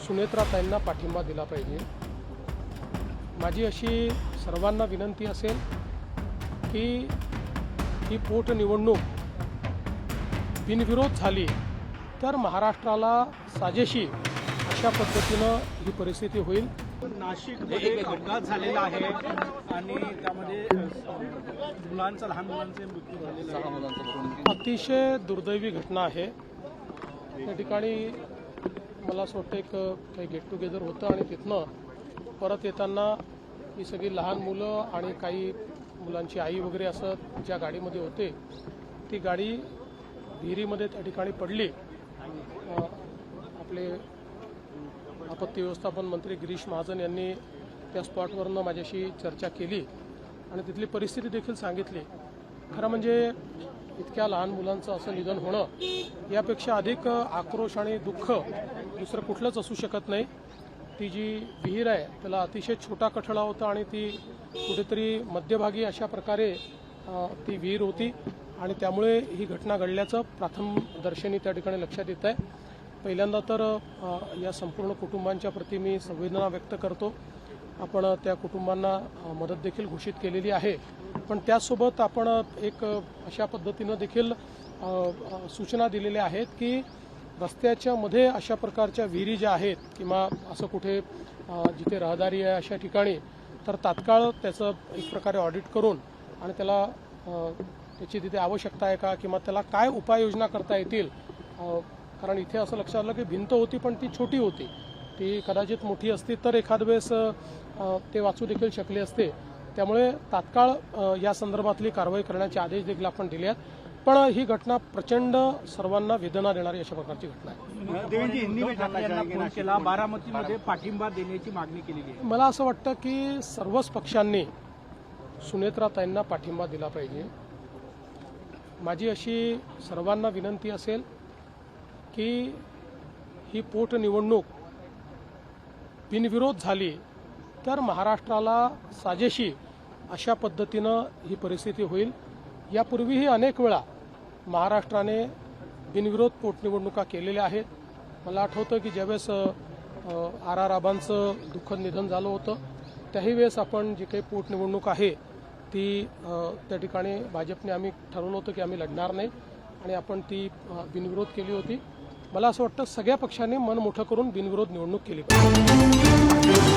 सुनेत्राताईंना पाठिंबा दिला पाहिजे। माझी अशी सर्वांना विनंती असेल की ही पोटनिवडणूक बिनविरोध झाली तर महाराष्ट्राला साजेशी अशा पद्धतीनं ही परिस्थिती होईल। नाशिकमध्ये एक अपघात झालेला आहे आणि त्यामध्ये लहान मुलांचे मृत्यू झालेला आहे। अतिशय दुर्दैवी घटना आहे। त्या ठिकाणी मला असं वाटतं एक काही गेट टुगेदर होतं आणि तिथनं परत येताना ही सगळी लहान मुलं आणि काही मुलांची आई वगैरे असं ज्या गाडीमध्ये होते ती गाडी विहिरीमध्ये त्या ठिकाणी पडली। आपले आपत्ती व्यवस्थापन मंत्री गिरीश महाजन यांनी त्या स्पॉटवरनं माझ्याशी चर्चा केली आणि तिथली परिस्थिती देखील सांगितली। खरं म्हणजे इतक्या लहान मुलांचं असं निधन होणं यापेक्षा अधिक आक्रोश आणि दुःख दुसरं कुठलंच असू शकत नाही। ती जी विहीर आहे त्याला अतिशय छोटा कठडा होता आणि ती कुठेतरी मध्यभागी अशा प्रकारे ती विहीर होती आणि त्यामुळे ही घटना घडल्याचं प्रथम दर्शनी त्या ठिकाणी लक्षात येत आहे। पहिल्यांदा तर या संपूर्ण कुटुंबांच्या प्रती मी संवेदना व्यक्त करतो। आपण त्या कुटुंबांना मदत देखील घोषित केलेली आहे, पण त्यासोबत आपण एक अशा पद्धतीनं देखील सूचना दिलेल्या आहेत की रस्त्याच्या मध्ये अशा प्रकारच्या विहिरी ज्या आहेत किंवा असं कुठे जिथे रहदारी आहे अशा ठिकाणी तर तात्काळ त्याचं एक प्रकारे ऑडिट करून आणि त्याला त्याची तिथे आवश्यकता आहे का किंवा त्याला काय उपाययोजना करता येतील। कारण इथे असं लक्षात आलं की भिंत होती पण ती छोटी होती, ती कदाचित मोठी असती तर एखाद वेळेस ते वाचू देखील शकले असते। त्यामुळे तात्काळ या संदर्भातली कारवाई करण्याचे आदेश देखील आपण दिले आहेत। पण ही घटना प्रचंड सर्वांना वेदना देणारी अशा प्रकारची घटना आहे। देवेंद्र यांनी फोन केला, बारामतीमध्ये पाठिंबा देण्याची मागणी केलेली आहे। मला असं वाटतं की सर्वच पक्षांनी सुनेत्राताईंना पाठिंबा दिला पाहिजे। माझी अशी सर्वांना विनंती असेल की ही पोटनिवडणूक बिनविरोध झाली तर महाराष्ट्राला साजेशी अशा पद्धतीनं ही परिस्थिती होईल। यापूर्वीही अनेक वेळा महाराष्ट्राने बिनविरोध पोटनिवडणुका केलेल्या आहेत। मला आठवतं की ज्यावेळेस आर आबांचं दुःखद निधन झालं होतं त्याही वेळेस आपण जी काही पोटनिवडणूक आहे ती त्या ठिकाणी भाजपने आम्ही ठरवलं होतं की आम्ही लढणार नाही आणि आपण ती बिनविरोध केली होती। मला असं वाटतं सगळ्या पक्षांनी मन मोठं करून बिनविरोध निवडणूक केली पाहिजे।